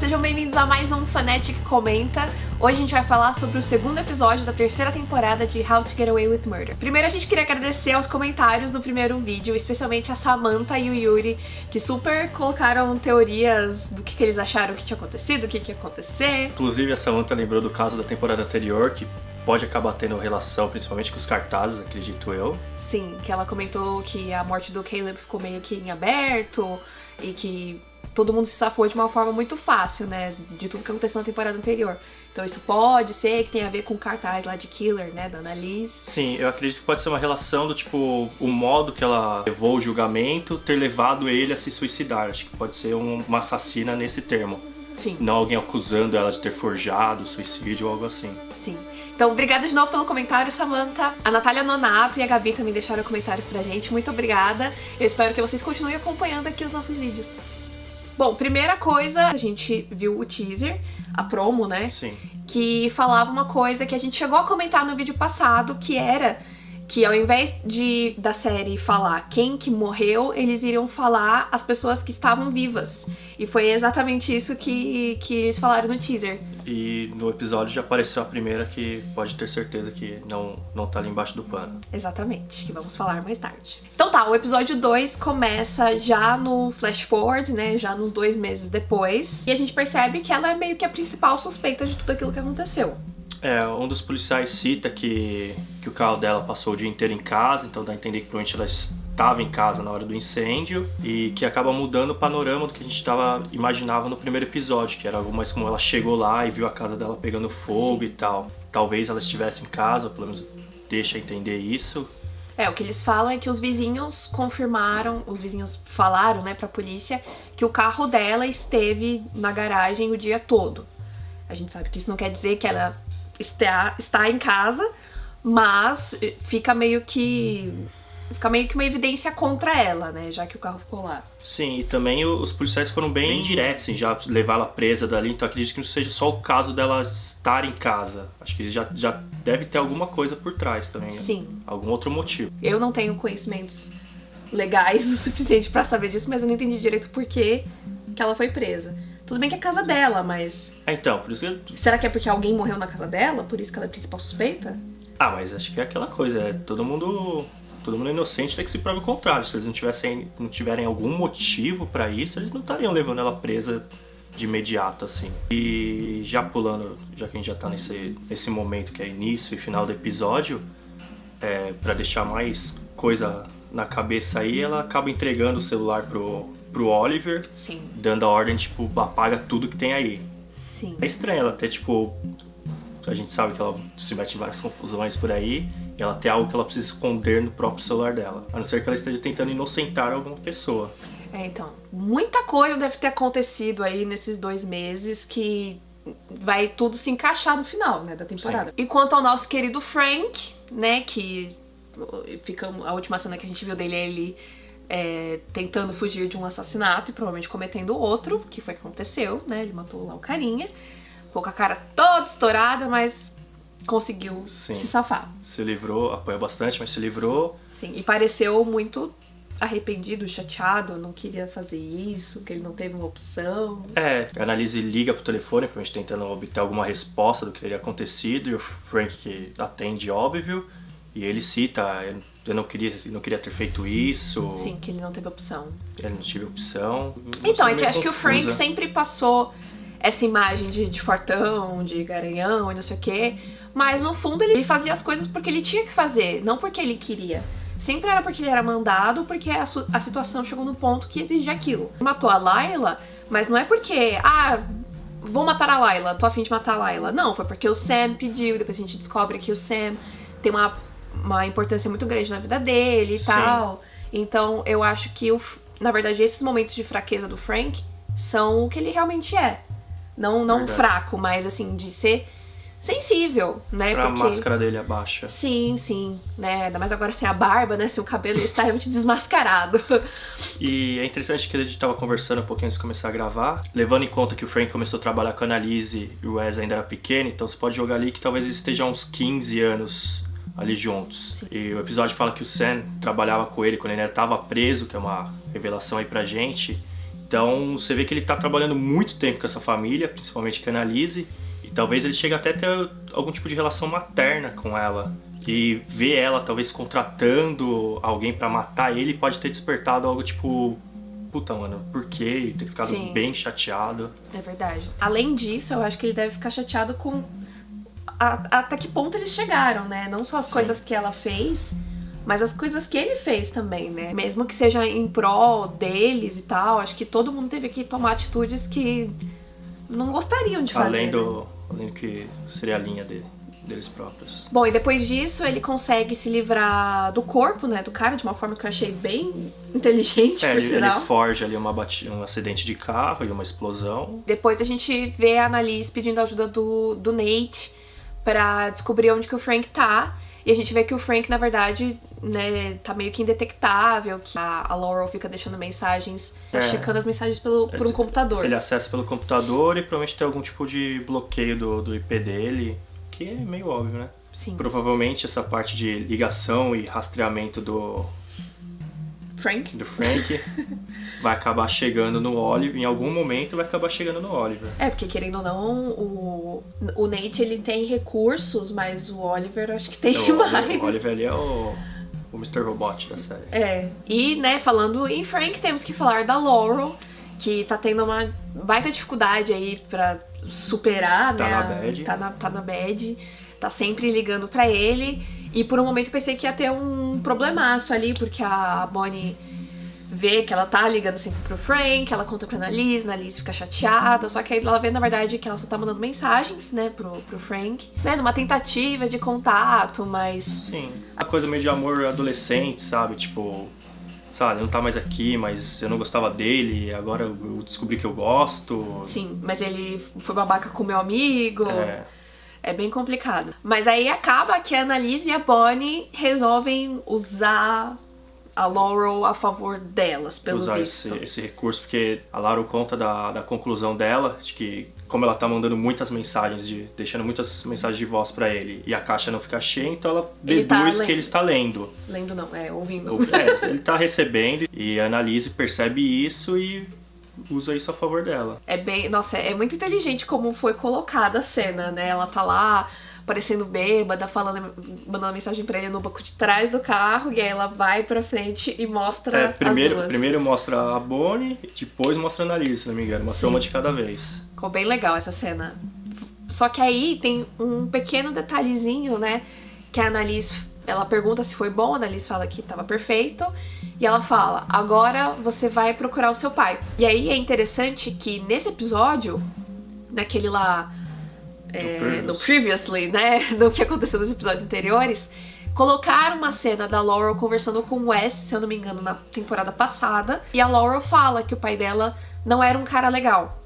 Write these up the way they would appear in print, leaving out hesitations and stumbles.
sejam bem-vindos a mais um Fanatic Comenta. Hoje a gente vai falar sobre o segundo episódio da terceira temporada de How to Get Away with Murder. Primeiro a gente queria agradecer aos comentários do primeiro vídeo, especialmente a Samantha e o Yuri, que super colocaram teorias do que eles acharam que tinha acontecido, o que ia acontecer. Inclusive a Samantha lembrou do caso da temporada anterior, que pode acabar tendo relação principalmente com os cartazes, acredito eu. Sim, que ela comentou que a morte do Caleb ficou meio que em aberto e que todo mundo se safou de uma forma muito fácil, né, de tudo que aconteceu na temporada anterior. Então isso pode ser que tenha a ver com o cartaz lá de Killer, né, da Annalise. Sim, eu acredito que pode ser uma relação do tipo, o modo que ela levou o julgamento ter levado ele a se suicidar. Acho que pode ser uma assassina nesse termo. Sim. Não alguém acusando ela de ter forjado suicídio ou algo assim. Sim. Então, obrigada de novo pelo comentário, Samantha. A Natália Nonato e a Gabi também deixaram comentários pra gente. Muito obrigada. Eu espero que vocês continuem acompanhando aqui os nossos vídeos. Bom, primeira coisa, a gente viu o teaser, a promo, né? Sim. Que falava uma coisa que a gente chegou a comentar no vídeo passado, que era que ao invés da série falar quem que morreu, eles iriam falar as pessoas que estavam vivas. E foi exatamente isso que eles falaram no teaser. E no episódio já apareceu a primeira, que pode ter certeza que não tá ali embaixo do pano. Exatamente, que vamos falar mais tarde. Então tá, o episódio 2 começa já no flash forward, né, já nos 2 meses depois. E a gente percebe que ela é meio que a principal suspeita de tudo aquilo que aconteceu. Um dos policiais cita que o carro dela passou o dia inteiro em casa, então dá a entender que provavelmente ela estava em casa na hora do incêndio, e que acaba mudando o panorama do que a gente imaginava no primeiro episódio, que era algo mais como ela chegou lá e viu a casa dela pegando fogo. Sim. E tal. Talvez ela estivesse em casa, ou pelo menos deixa entender isso. O que eles falam é que os vizinhos confirmaram, os vizinhos falaram, né, pra polícia, que o carro dela esteve na garagem o dia todo. A gente sabe que isso não quer dizer que ela está em casa, mas fica meio que uma evidência contra ela, né, já que o carro ficou lá. Sim, e também os policiais foram bem diretos, assim, já levar ela presa dali, então acredito que não seja só o caso dela estar em casa. Acho que já deve ter alguma coisa por trás também. Sim. Algum outro motivo. Eu não tenho conhecimentos legais o suficiente pra saber disso, mas eu não entendi direito por que ela foi presa. Tudo bem que é a casa dela, mas... Então, por isso que... Será que é porque alguém morreu na casa dela? Por isso que ela é a principal suspeita? Mas acho que é aquela coisa, todo mundo é inocente até que se prove o contrário. Se eles não tiverem algum motivo pra isso, eles não estariam levando ela presa de imediato, assim. E já pulando, já que a gente já tá nesse momento que é início e final do episódio, pra deixar mais coisa na cabeça aí, ela acaba entregando o celular pro Oliver. Sim. Dando a ordem, tipo, apaga tudo que tem aí. Sim. É estranho ela ter, tipo... A gente sabe que ela se mete em várias confusões por aí, e ela tem algo que ela precisa esconder no próprio celular dela. A não ser que ela esteja tentando inocentar alguma pessoa. Então, muita coisa deve ter acontecido aí nesses 2 meses que vai tudo se encaixar no final, né, da temporada. Sim. E quanto ao nosso querido Frank, né, que a última cena que a gente viu dele é ele tentando fugir de um assassinato e provavelmente cometendo outro, que foi o que aconteceu, né, ele matou lá o carinha. Ficou com a cara toda estourada, mas conseguiu se safar. Se livrou, apanhou bastante, mas se livrou. Sim, e pareceu muito arrependido, chateado, não queria fazer isso, que ele não teve uma opção. A Annalise liga pro telefone, provavelmente tentando obter alguma resposta do que teria acontecido, e o Frank que atende, óbvio, e ele cita, eu não queria ter feito isso. Sim, que ele não teve opção. Ele não tive opção. Então, acho que o Frank sempre passou essa imagem de fortão, de garanhão e não sei o quê, mas no fundo ele fazia as coisas porque ele tinha que fazer, não porque ele queria. Sempre era porque ele era mandado, porque a situação chegou no ponto que exigia aquilo. Matou a Layla, mas não é porque, vou matar a Layla, tô a fim de matar a Layla. Não, foi porque o Sam pediu, depois a gente descobre que o Sam tem uma importância muito grande na vida dele e tal. Então eu acho que, na verdade, esses momentos de fraqueza do Frank são o que ele realmente é. Não fraco, mas assim, de ser sensível, né? A máscara dele abaixa. Sim, né? Ainda mais agora sem a barba, né? Sem o cabelo, ele está realmente desmascarado. E é interessante que a gente tava conversando um pouquinho antes de começar a gravar, levando em conta que o Frank começou a trabalhar com a Annalise e o Wes ainda era pequeno, então você pode jogar ali que talvez eles estejam uns 15 anos ali juntos. Sim. E o episódio fala que o Sam trabalhava com ele quando ele ainda estava preso, que é uma revelação aí pra gente. Então você vê que ele tá trabalhando muito tempo com essa família, principalmente com a Annalise, e talvez ele chegue até a ter algum tipo de relação materna com ela. Que ver ela talvez contratando alguém pra matar ele pode ter despertado algo tipo... Puta, mano, por quê? E ter ficado Sim. bem chateado. É verdade. Além disso, eu acho que ele deve ficar chateado com até que ponto eles chegaram, né? Não só as coisas que ela fez, mas as coisas que ele fez também, né? Mesmo que seja em prol deles e tal, acho que todo mundo teve que tomar atitudes que não gostariam de fazer. Além né? do que seria a linha deles próprios. Bom, e depois disso ele consegue se livrar do corpo, né, do cara, de uma forma que eu achei bem inteligente, por Ele sinal. forja ali um acidente de carro e uma explosão. Depois a gente vê a Annalise pedindo ajuda do Nate pra descobrir onde que o Frank tá. E a gente vê que o Frank, na verdade, né, tá meio que indetectável, que a Laurel fica deixando mensagens, tá checando as mensagens por um computador. Ele acessa pelo computador e provavelmente tem algum tipo de bloqueio do IP dele, que é meio óbvio, né? Sim. Provavelmente essa parte de ligação e rastreamento do Frank? vai acabar chegando no Oliver, em algum momento vai acabar chegando no Oliver. É, porque querendo ou não, o Nate ele tem recursos, mas o Oliver acho que tem mais. O Oliver ali é o Mr. Robot da série. É, e né, falando em Frank, temos que falar da Laurel, que tá tendo uma baita dificuldade aí pra superar, Tá né? na bad. Tá na bad, tá sempre ligando pra ele. E por um momento eu pensei que ia ter um problemaço ali, porque a Bonnie vê que ela tá ligando sempre pro Frank, ela conta pra Annalise fica chateada, só que aí ela vê, na verdade, que ela só tá mandando mensagens, né, pro Frank, né, numa tentativa de contato, mas... Sim, uma coisa meio de amor adolescente, sabe, tipo... Sabe, ele não tá mais aqui, mas eu não gostava dele, agora eu descobri que eu gosto. Sim, mas ele foi babaca com meu amigo. É bem complicado. Mas aí acaba que a Annalise e a Bonnie resolvem usar a Laurel a favor delas, pelo visto. Usar esse recurso, porque a Laurel conta da conclusão dela, de que como ela tá mandando muitas mensagens, deixando muitas mensagens de voz pra ele, e a caixa não fica cheia, então ela deduz que ele está lendo. Lendo não, ouvindo. Ele tá recebendo, e a Annalise percebe isso e usa isso a favor dela. Nossa, é muito inteligente como foi colocada a cena, né? Ela tá lá, parecendo bêbada, mandando mensagem pra ele no banco de trás do carro, e aí ela vai pra frente e mostra as duas. Primeiro mostra a Bonnie, depois mostra a Annalise, se não me engano. Mostra uma de cada vez. Ficou bem legal essa cena. Só que aí tem um pequeno detalhezinho, né? Que a Annalise, ela pergunta se foi bom, a Annalise fala que tava perfeito. E ela fala, agora você vai procurar o seu pai. E aí é interessante que nesse episódio, naquele lá... no Previously, né? Do que aconteceu nos episódios anteriores, colocaram uma cena da Laurel conversando com o Wes, se eu não me engano, na temporada passada. E a Laurel fala que o pai dela não era um cara legal.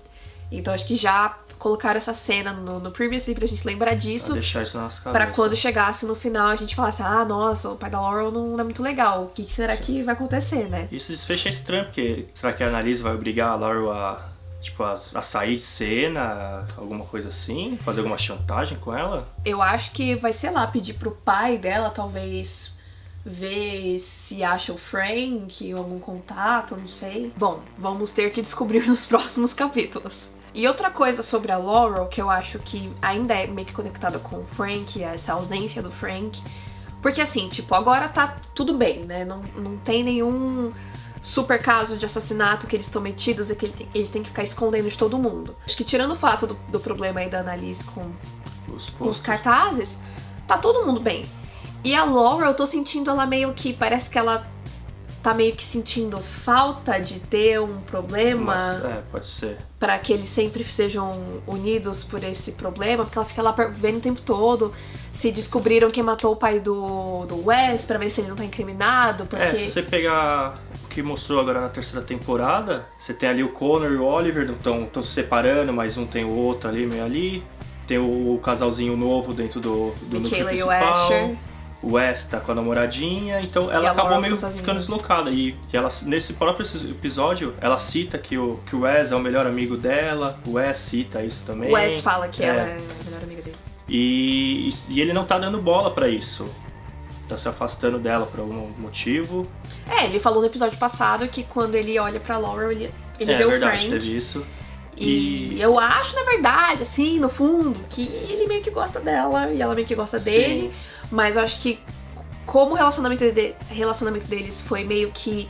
Então acho que já colocaram essa cena no Previously pra gente lembrar disso. Pra deixar isso nas cabeças. Pra quando chegasse no final a gente falasse, ah, nossa, o pai da Laurel não é muito legal. O que será que vai acontecer, né? Isso desfecho é estranho, porque será que a Annalise vai obrigar a Laurel a sair de cena, alguma coisa assim? Fazer alguma chantagem com ela? Eu acho que vai, sei lá, pedir pro pai dela, talvez, ver se acha o Frank, algum contato, não sei. Bom, vamos ter que descobrir nos próximos capítulos. E outra coisa sobre a Laurel, que eu acho que ainda é meio que conectada com o Frank, essa ausência do Frank. Porque assim, tipo, agora tá tudo bem, né? Não tem nenhum super caso de assassinato que eles estão metidos e que eles têm que ficar escondendo de todo mundo. Acho que tirando o fato do problema aí da Annalise com os cartazes, tá todo mundo bem. E a Laurel, eu tô sentindo ela meio que, parece que ela tá meio que sentindo falta de ter um problema. Pode ser. Pra que eles sempre sejam unidos por esse problema, porque ela fica lá vendo o tempo todo se descobriram quem matou o pai do Wes, pra ver se ele não tá incriminado, porque... Se você pegar o que mostrou agora na terceira temporada, você tem ali o Connor e o Oliver, estão se separando, mas um tem o outro ali, meio ali. Tem o casalzinho novo dentro do núcleo principal. E o Asher. O Wes tá com a namoradinha, então ela acabou meio ficando deslocada. E ela, nesse próprio episódio, ela cita que o Wes é o melhor amigo dela, o Wes cita isso também. O Wes fala que ela é a melhor amiga dele. E ele não tá dando bola pra isso. Tá se afastando dela por algum motivo. Ele falou no episódio passado que quando ele olha pra Laurel, ele vê o verdade, Frank. teve isso. E eu acho, na verdade, assim, no fundo, que ele meio que gosta dela e ela meio que gosta dele. Sim. Mas eu acho que como o relacionamento deles foi meio que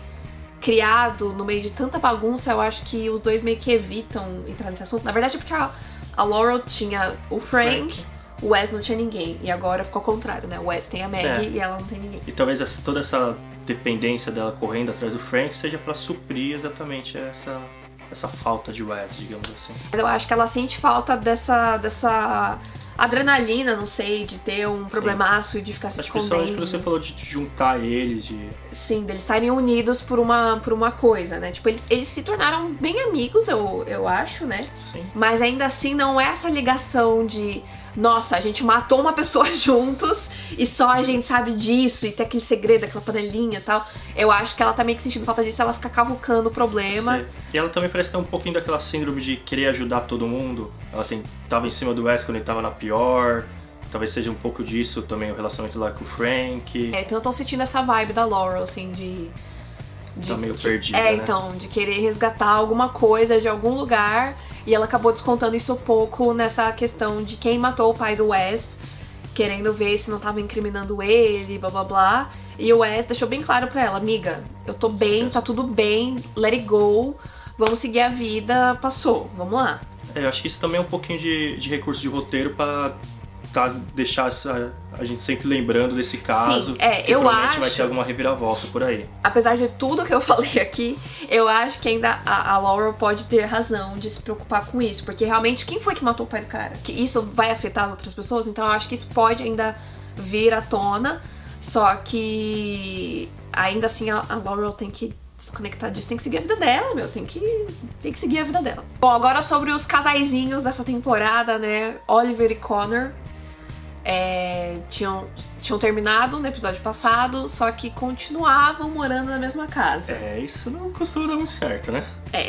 criado no meio de tanta bagunça, eu acho que os dois meio que evitam entrar nesse assunto. Na verdade é porque a Laurel tinha o Frank, o Wes não tinha ninguém. E agora ficou ao contrário, né? O Wes tem a Maggie e ela não tem ninguém. E talvez toda essa dependência dela correndo atrás do Frank seja pra suprir exatamente essa falta de Wes, digamos assim. Mas eu acho que ela sente falta dessa adrenalina, não sei, de ter um problemaço e de ficar se escondendo. Principalmente que você falou de juntar eles, Sim, deles estarem unidos por uma coisa, né? Tipo, eles se tornaram bem amigos, eu acho, né? Sim. Mas ainda assim não é essa ligação de nossa, a gente matou uma pessoa juntos e só a gente sabe disso e tem aquele segredo, aquela panelinha e tal. Eu acho que ela tá meio que sentindo falta disso, ela fica cavucando o problema. Sim. E ela também parece ter um pouquinho daquela síndrome de querer ajudar todo mundo. Ela tava em cima do Wes quando ele tava na pior. Talvez seja um pouco disso também, o relacionamento lá com o Frank. Então eu tô sentindo essa vibe da Laurel, assim, de tá meio perdida, né? Então, de querer resgatar alguma coisa de algum lugar. E ela acabou descontando isso um pouco nessa questão de quem matou o pai do Wes, querendo ver se não tava incriminando ele, blá blá blá. E o Wes deixou bem claro pra ela, amiga, eu tô bem, tá tudo bem, let it go, vamos seguir a vida, passou, vamos lá. Eu acho que isso também é um pouquinho de recurso de roteiro pra deixar a gente sempre lembrando desse caso. Sim, eu acho. Vai ter alguma reviravolta por aí. Apesar de tudo que eu falei aqui, eu acho que ainda a Laurel pode ter razão de se preocupar com isso, porque realmente quem foi que matou o pai do cara? Que isso vai afetar as outras pessoas, então eu acho que isso pode ainda vir à tona, só que ainda assim a Laurel tem que desconectar disso, tem que seguir a vida dela, tem que seguir a vida dela. Bom, agora sobre os casaizinhos dessa temporada, né? Oliver e Connor tinham terminado no episódio passado, só que continuavam morando na mesma casa. Isso não costuma dar muito certo, né?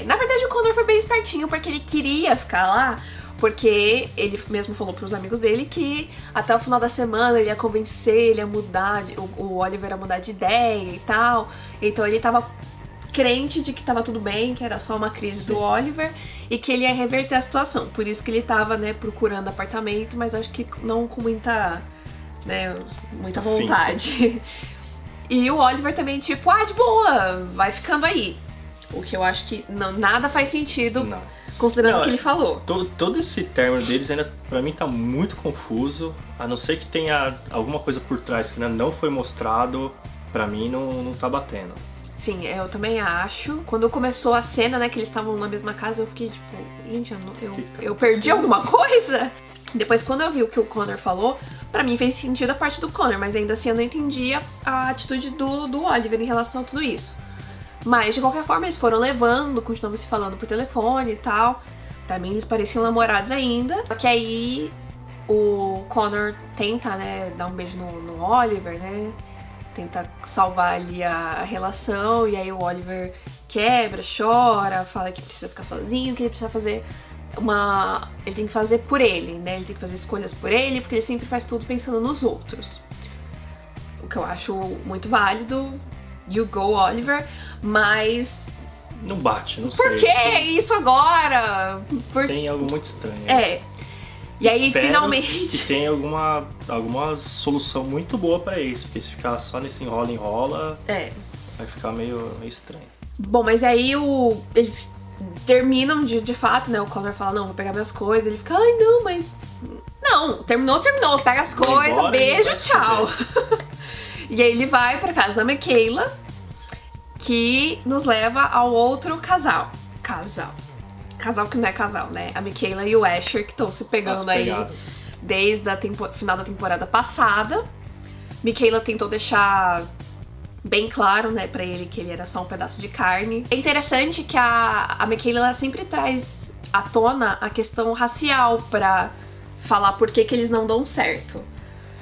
Na verdade o Connor foi bem espertinho, porque ele queria ficar lá, porque ele mesmo falou pros amigos dele que até o final da semana ele ia convencer ele a mudar, o Oliver a mudar de ideia e tal. Então ele tava crente de que tava tudo bem, que era só uma crise do Oliver e que ele ia reverter a situação. Por isso que ele tava, né, procurando apartamento, mas acho que não com muita vontade. E o Oliver também, tipo, de boa, vai ficando aí. O que eu acho que nada faz sentido, considerando o que ele falou. Todo esse término deles ainda, pra mim, tá muito confuso. A não ser que tenha alguma coisa por trás que ainda não foi mostrado, pra mim não tá batendo. Sim, eu também acho. Quando começou a cena, né, que eles estavam na mesma casa, eu fiquei tipo, gente, eu perdi alguma coisa? Depois, quando eu vi o que o Connor falou, pra mim fez sentido a parte do Connor, mas ainda assim eu não entendi a atitude do Oliver em relação a tudo isso. Mas, de qualquer forma, eles foram levando, continuavam se falando por telefone e tal. Pra mim, eles pareciam namorados ainda. Só que aí, o Connor tenta, né, dar um beijo no Oliver, né? Tenta salvar ali a relação, e aí o Oliver quebra, chora, fala que precisa ficar sozinho, que ele precisa fazer ele tem que fazer por ele, né? Ele tem que fazer escolhas por ele, porque ele sempre faz tudo pensando nos outros. O que eu acho muito válido, you go, Oliver, mas... Não bate, não sei. Por que isso agora? Tem algo muito estranho. E aí, espero finalmente... que tenha alguma solução muito boa pra isso, porque se ficar só nesse enrola, vai ficar meio estranho. Bom, mas aí eles terminam de fato, né? O Connor fala, não, vou pegar minhas coisas. Ele fica, ai, não, mas... Não, terminou, pega as coisas, embora, beijo, tchau. E aí ele vai pra casa da Michaela, que nos leva ao outro casal que não é casal, né? A Michaela e o Asher, que estão se pegando aí desde o final da temporada passada. Michaela tentou deixar bem claro, né, pra ele que ele era só um pedaço de carne. É interessante que a Michaela ela sempre traz à tona a questão racial pra falar por que eles não dão certo,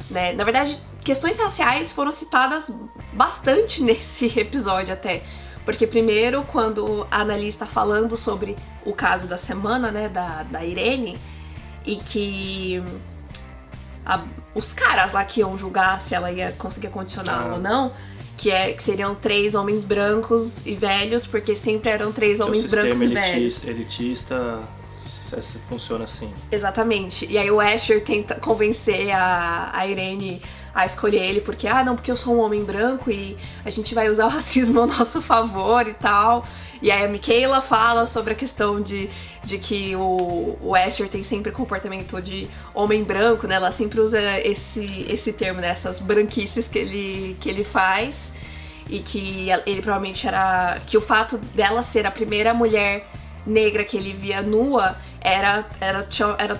né? Na verdade, questões raciais foram citadas bastante nesse episódio até. Porque primeiro, quando a Annalise está falando sobre o caso da semana, né, da Irene, e que os caras lá que iam julgar se ela ia conseguir condicional ou não, que seriam 3 homens brancos e velhos, porque sempre eram 3 homens brancos e velhos. Elitista funciona assim. Exatamente. E aí o Asher tenta convencer a Irene a escolher ele, porque, porque eu sou um homem branco e a gente vai usar o racismo ao nosso favor e tal. E aí a Michaela fala sobre a questão de que o Asher tem sempre comportamento de homem branco, né? Ela sempre usa esse termo, né? Essas branquices que ele faz. E que ele provavelmente que o fato dela ser a primeira mulher negra que ele via nua era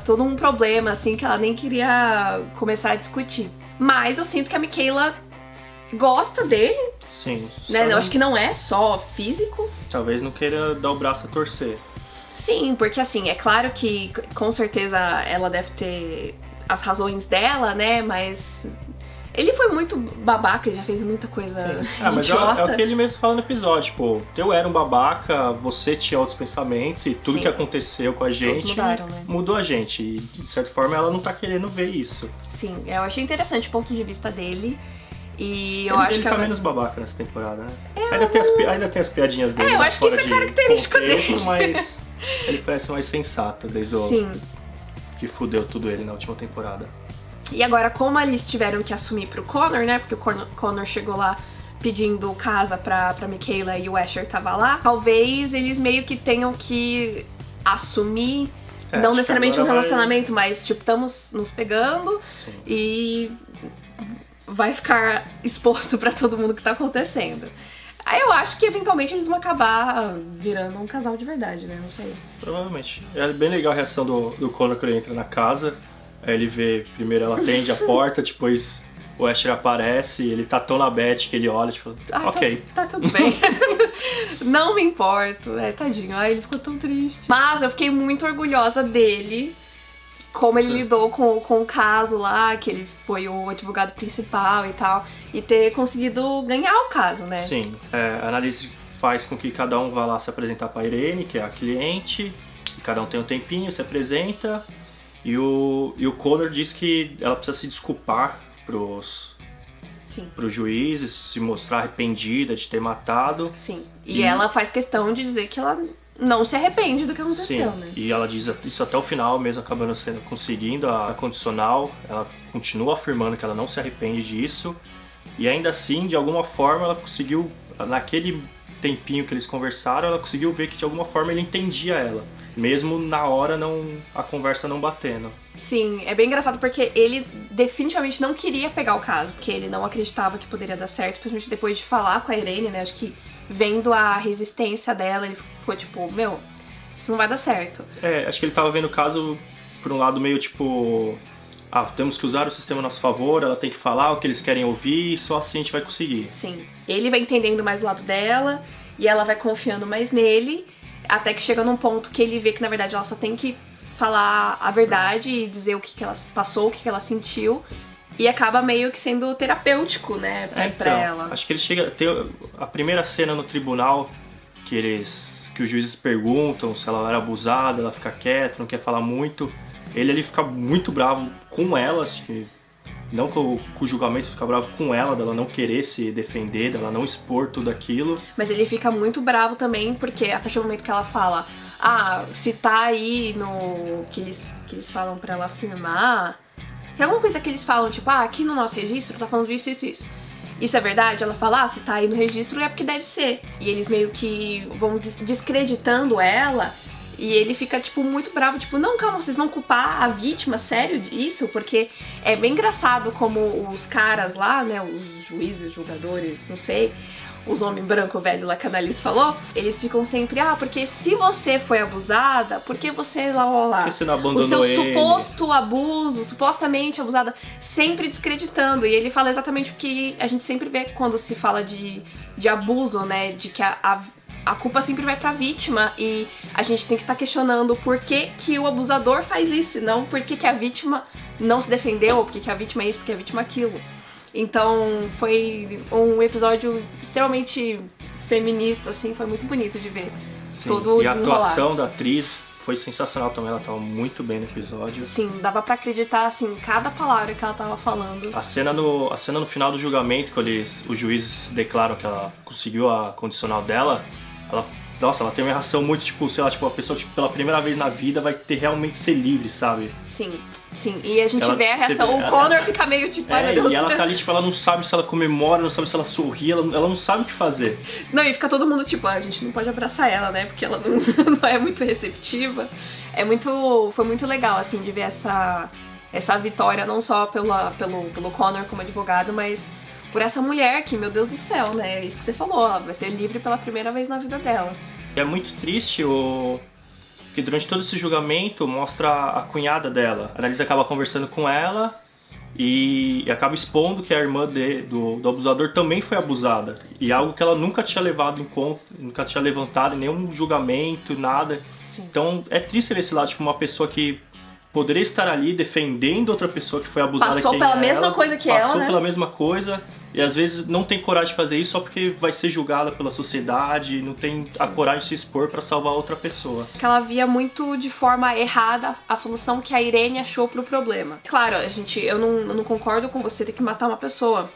todo um problema, assim, que ela nem queria começar a discutir. Mas eu sinto que a Michaela gosta dele. Sim. Né? Eu acho que não é só físico. Talvez não queira dar o braço a torcer. Sim, porque assim, é claro que com certeza ela deve ter as razões dela, né? Mas ele foi muito babaca, ele já fez muita coisa mas idiota. É o que ele mesmo fala no episódio, tipo, eu era um babaca, você tinha outros pensamentos e tudo que aconteceu com a gente mudaram, né? Mudou a gente. E de certa forma ela não tá querendo ver isso. Sim, eu achei interessante o ponto de vista dele. E eu ele, acho ele que tá menos babaca nessa temporada, né? Ainda tem as piadinhas dele. Eu acho que isso é característica dele. Mas ele parece mais sensato desde Sim. que fudeu tudo ele na última temporada. E agora, como eles tiveram que assumir pro Connor, né? Porque o Connor chegou lá pedindo casa pra Michaela e o Asher tava lá. Talvez eles meio que tenham que assumir, não necessariamente um relacionamento, mas tipo, estamos nos pegando. Sim. E vai ficar exposto pra todo mundo que tá acontecendo. Aí eu acho que eventualmente eles vão acabar virando um casal de verdade, né? Não sei. Provavelmente. É bem legal a reação do Connor quando ele entra na casa. Aí ele vê, primeiro ela atende a porta, depois o Asher aparece, ele tá tão na Beth que ele olha, tipo, ok. Tá tudo bem. Não me importo. Tadinho. Ai, ele ficou tão triste. Mas eu fiquei muito orgulhosa dele, como ele lidou com o caso lá, que ele foi o advogado principal e tal, e ter conseguido ganhar o caso, né? Sim. A análise faz com que cada um vá lá se apresentar pra Irene, que é a cliente, e cada um tem um tempinho, se apresenta. E o Connor diz que ela precisa se desculpar pros juízes, se mostrar arrependida de ter matado. Sim. E ela faz questão de dizer que ela não se arrepende do que aconteceu, né? E ela diz isso até o final, mesmo acabando conseguindo a condicional. Ela continua afirmando que ela não se arrepende disso. E ainda assim, de alguma forma, ela conseguiu, naquele tempinho que eles conversaram, ela conseguiu ver que de alguma forma ele entendia ela. Mesmo na hora a conversa não batendo. Sim, é bem engraçado porque ele definitivamente não queria pegar o caso, porque ele não acreditava que poderia dar certo, principalmente depois de falar com a Irene, né? Acho que vendo a resistência dela, ele ficou tipo, isso não vai dar certo. Acho que ele tava vendo o caso por um lado meio tipo, temos que usar o sistema a nosso favor, ela tem que falar o que eles querem ouvir, só assim a gente vai conseguir. Sim, ele vai entendendo mais o lado dela e ela vai confiando mais nele. Até que chega num ponto que ele vê que, na verdade, ela só tem que falar a verdade e dizer o que ela passou, o que ela sentiu. E acaba meio que sendo terapêutico, né, pra ela. Acho que ele chega... Tem a primeira cena no tribunal que os juízes perguntam se ela era abusada, ela fica quieta, não quer falar muito. Ele fica muito bravo com ela, acho que... Não com o julgamento, fica bravo com ela, dela não querer se defender, dela não expor tudo aquilo. Mas ele fica muito bravo também, porque a partir do momento que ela fala, se tá aí no... que eles falam pra ela afirmar... Tem alguma coisa que eles falam, tipo, aqui no nosso registro tá falando isso, isso, isso. Isso é verdade? Ela fala, se tá aí no registro é porque deve ser. E eles meio que vão descreditando ela... E ele fica, tipo, muito bravo, tipo, não, calma, vocês vão culpar a vítima, sério, disso? Porque é bem engraçado como os caras lá, né, os juízes, julgadores, não sei, os homens branco velho lá que a Annalise falou, eles ficam sempre, porque se você foi abusada, por que você lá? Porque você não abandonou o seu ele? Suposto abuso, supostamente abusada, sempre descreditando. E ele fala exatamente o que a gente sempre vê quando se fala de abuso, né, de que a culpa sempre vai pra vítima e a gente tem que estar questionando por que o abusador faz isso, e não por que a vítima não se defendeu, ou por que a vítima é isso, porque a vítima é aquilo. Então foi um episódio extremamente feminista, assim, foi muito bonito de ver. Sim. Todo o e a desenrolar. atuação da atriz foi sensacional também, ela tava muito bem no episódio. Sim, dava pra acreditar, assim, cada palavra que ela tava falando. A cena no final do julgamento, quando os juízes declaram que ela conseguiu a condicional dela, ela tem uma reação muito, tipo, sei lá, tipo, a pessoa, tipo, pela primeira vez na vida vai ter realmente ser livre, sabe? Sim. E a gente vê a reação, o Connor fica meio tipo, ai meu Deus. E ela tá ali, tipo, ela não sabe se ela comemora, não sabe se ela sorri, ela não sabe o que fazer. Não, e fica todo mundo tipo, a gente não pode abraçar ela, né, porque ela não é muito receptiva. Foi muito legal, assim, de ver essa vitória, não só pelo Connor como advogado, mas por essa mulher que, meu Deus do céu, né, é isso que você falou, ela vai ser livre pela primeira vez na vida dela. E é muito triste que durante todo esse julgamento mostra a cunhada dela. A Annalise acaba conversando com ela e acaba expondo que a irmã do abusador também foi abusada. E algo que ela nunca tinha levado em conta, nunca tinha levantado em nenhum julgamento, nada. Sim. Então é triste ver esse lado, tipo, uma pessoa que poderia estar ali defendendo outra pessoa que foi abusada. Passou pela mesma coisa que ela, né? Passou pela mesma coisa e às vezes não tem coragem de fazer isso só porque vai ser julgada pela sociedade, não tem a coragem de se expor pra salvar outra pessoa. Que ela via muito de forma errada a solução que a Irene achou pro problema. Claro, eu não concordo com você ter que matar uma pessoa,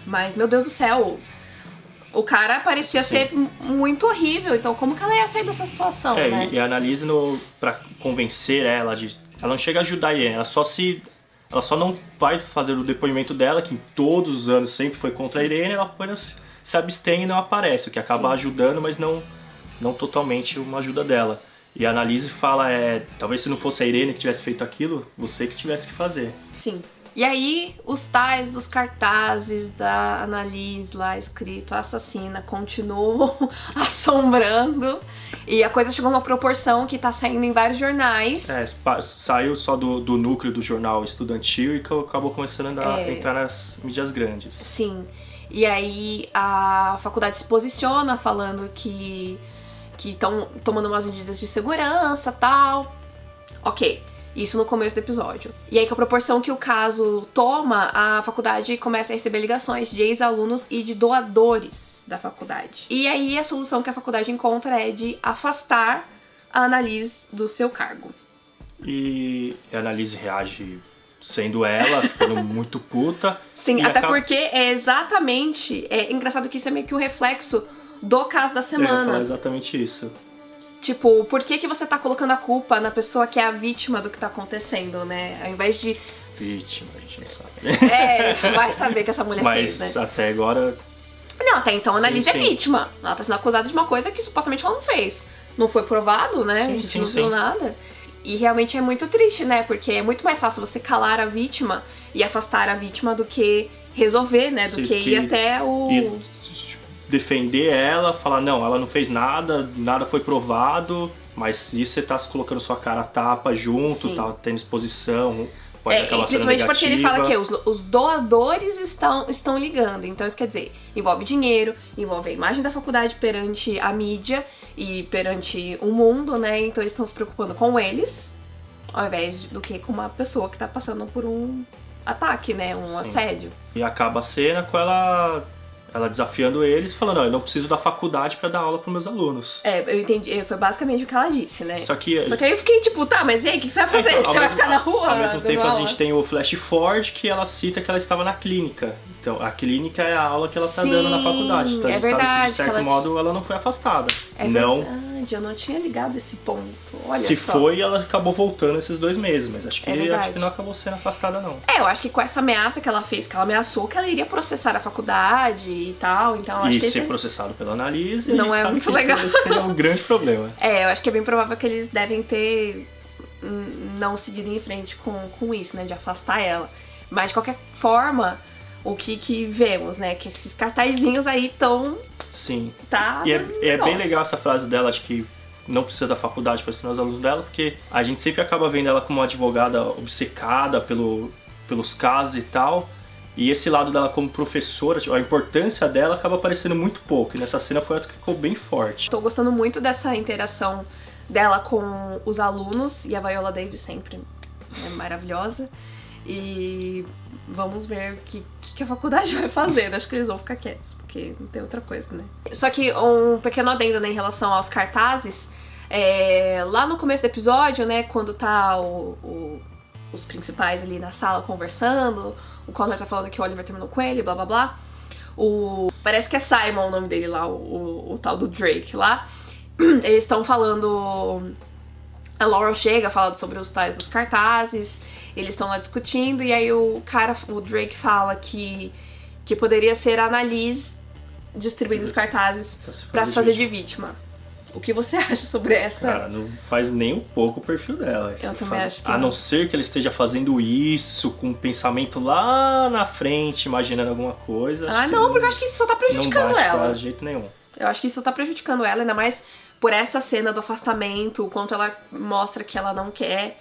mas, meu Deus do céu, o cara parecia ser muito horrível, então como que ela ia sair dessa situação, né? E a Annalise, pra convencer ela ela não chega a ajudar a Irene, ela só não vai fazer o depoimento dela, que em todos os anos sempre foi contra a Irene, ela apenas se abstém e não aparece, o que acaba ajudando, mas não totalmente uma ajuda dela. E a Annalise fala, talvez se não fosse a Irene que tivesse feito aquilo, você que tivesse que fazer. Sim. E aí, os tais dos cartazes da Annalise lá escrito assassina continuam assombrando. E a coisa chegou a uma proporção que tá saindo em vários jornais. Saiu só do núcleo do jornal estudantil e acabou começando a entrar nas mídias grandes. Sim. E aí a faculdade se posiciona falando que estão tomando umas medidas de segurança e tal. Ok. Isso no começo do episódio. E aí, com a proporção que o caso toma, a faculdade começa a receber ligações de ex-alunos e de doadores da faculdade. E aí, a solução que a faculdade encontra é de afastar a Annalise do seu cargo. E a Annalise reage sendo ela, ficando muito puta. Sim, até porque é exatamente... É engraçado que isso é meio que um reflexo do caso da semana. Eu ia falar exatamente isso. Tipo, por que você tá colocando a culpa na pessoa que é a vítima do que tá acontecendo, né? Ao invés de... Vítima, a gente não sabe. Vai saber que essa mulher fez, né? Mas até agora... Não, até então a Annalise é vítima. Ela tá sendo acusada de uma coisa que supostamente ela não fez. Não foi provado, né? A gente não viu nada. E realmente é muito triste, né? Porque é muito mais fácil você calar a vítima e afastar a vítima do que resolver, né? Do que ir até o... defender ela, falar, não, ela não fez nada foi provado, mas isso você tá se colocando sua cara a tapa junto, tá tendo exposição, pode acabar sendo principalmente negativa. Porque ele fala que os doadores estão ligando, então isso quer dizer, envolve dinheiro, envolve a imagem da faculdade perante a mídia e perante o mundo, né, então eles estão se preocupando com eles, ao invés do que com uma pessoa que tá passando por um ataque, né, um assédio. E acaba a cena com ela desafiando eles, falando, eu não preciso da faculdade pra dar aula pros meus alunos. Eu entendi, foi basicamente o que ela disse, né? Só que aí eu fiquei tipo, tá, mas e aí, o que você vai fazer? Então, você vai ficar na rua? Ao mesmo tempo a gente tem o Flash Forward, que ela cita que ela estava na clínica. Então, a clínica é a aula que ela tá dando na faculdade. Então a gente sabe que, de certo modo, ela não foi afastada. Verdade, eu não tinha ligado esse ponto. Olha Se só. foi, ela acabou voltando esses 2 meses, mas acho que não acabou sendo afastada, não. Eu acho que com essa ameaça que ela fez, que ela ameaçou que ela iria processar a faculdade e tal, então acho que... ser processado pela Annalise, não é muito legal. Seria um grande problema. Eu acho que é bem provável que eles devem ter não seguido em frente com isso, né, de afastar ela. Mas, de qualquer forma, o que vemos, né, que esses cartazinhos aí estão... Sim. Tá. E é bem legal essa frase dela, acho que não precisa da faculdade para ensinar os alunos dela, porque a gente sempre acaba vendo ela como uma advogada obcecada pelos casos e tal, e esse lado dela como professora, tipo, a importância dela acaba aparecendo muito pouco, e nessa cena foi outra que ficou bem forte. Tô gostando muito dessa interação dela com os alunos, e a Viola Davis sempre é maravilhosa. E vamos ver o que a faculdade vai fazer. Acho que eles vão ficar quietos, porque não tem outra coisa, né? Só que um pequeno adendo, né, em relação aos cartazes, Lá no começo do episódio, né, quando tá os principais ali na sala conversando, o Connor tá falando que o Oliver terminou com ele, blá blá blá. Parece que é Simon o nome dele lá, o tal do Drake lá. Eles estão falando... A Laurel chega falando sobre os tais dos cartazes, eles estão lá discutindo, e aí o Drake fala que poderia ser a Annalise distribuindo os cartazes pra se fazer de vítima. O que você acha sobre essa? Cara, não faz nem um pouco o perfil dela. Eu também acho que a não ser que ela esteja fazendo isso com um pensamento lá na frente, imaginando alguma coisa. Porque eu acho que isso só tá prejudicando ela. Não de jeito nenhum. Eu acho que isso tá prejudicando ela, ainda mais por essa cena do afastamento, o quanto ela mostra que ela não quer.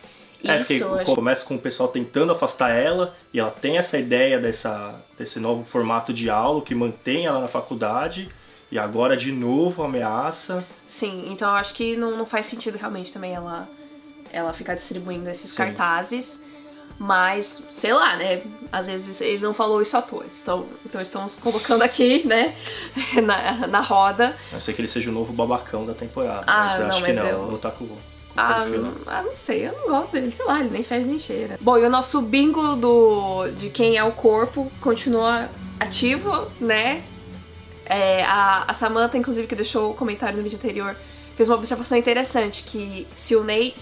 Começa com o pessoal tentando afastar ela, e ela tem essa ideia desse novo formato de aula que mantém ela na faculdade, e agora de novo ameaça. Sim, então eu acho que não faz sentido realmente também ela ficar distribuindo esses cartazes. Mas, sei lá, né? Às vezes ele não falou isso à toa. Então estamos colocando aqui, né? na roda. Eu sei que ele seja o novo babacão da temporada. Mas acho que não tá com não sei, eu não gosto dele. Sei lá, ele nem fede nem cheira. Bom, e o nosso bingo de quem é o corpo continua ativo, né? A Samantha, inclusive, que deixou o comentário no vídeo anterior, fez uma observação interessante, que se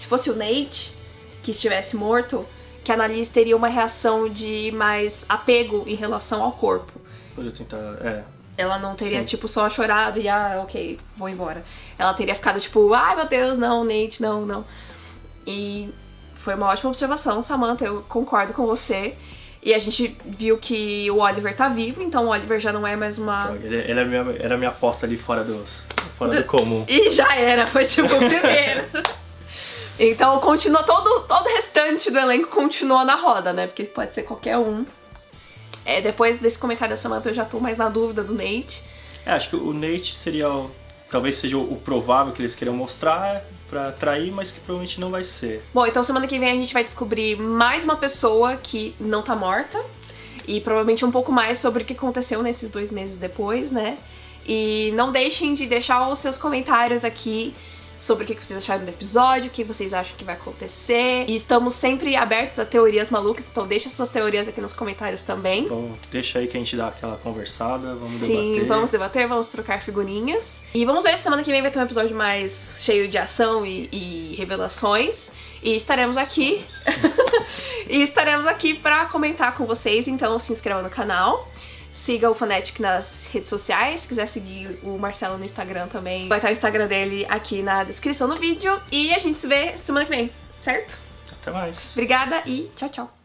fosse o Nate que estivesse morto, que a Annalise teria uma reação de mais apego em relação ao corpo. Podia tentar, Ela não teria, só chorado e, ok, vou embora. Ela teria ficado, ai meu Deus, não, Nate, não. E foi uma ótima observação, Samantha, eu concordo com você. E a gente viu que o Oliver tá vivo, então o Oliver já não é mais uma... Ele era a minha aposta ali fora do comum. E já era, foi o primeiro. Então continua, todo o restante do elenco continua na roda, né? Porque pode ser qualquer um. Depois desse comentário da Samantha eu já tô mais na dúvida do Nate. Acho que o Nate talvez seja o provável que eles queiram mostrar pra atrair, mas que provavelmente não vai ser. Bom, então semana que vem a gente vai descobrir mais uma pessoa que não tá morta. E provavelmente um pouco mais sobre o que aconteceu nesses 2 meses depois, né? E não deixem de deixar os seus comentários aqui sobre o que vocês acharam do episódio, o que vocês acham que vai acontecer. E estamos sempre abertos a teorias malucas, então deixa suas teorias aqui nos comentários também. Bom, deixa aí que a gente dá aquela conversada, vamos debater. Sim, vamos debater, vamos trocar figurinhas. E vamos ver se semana que vem vai ter um episódio mais cheio de ação e revelações. E estaremos aqui. E estaremos aqui pra comentar com vocês, então se inscreva no canal. Siga o Fanatic nas redes sociais, se quiser seguir o Marcelo no Instagram também, vai estar o Instagram dele aqui na descrição do vídeo. E a gente se vê semana que vem, certo? Até mais. Obrigada e tchau, tchau.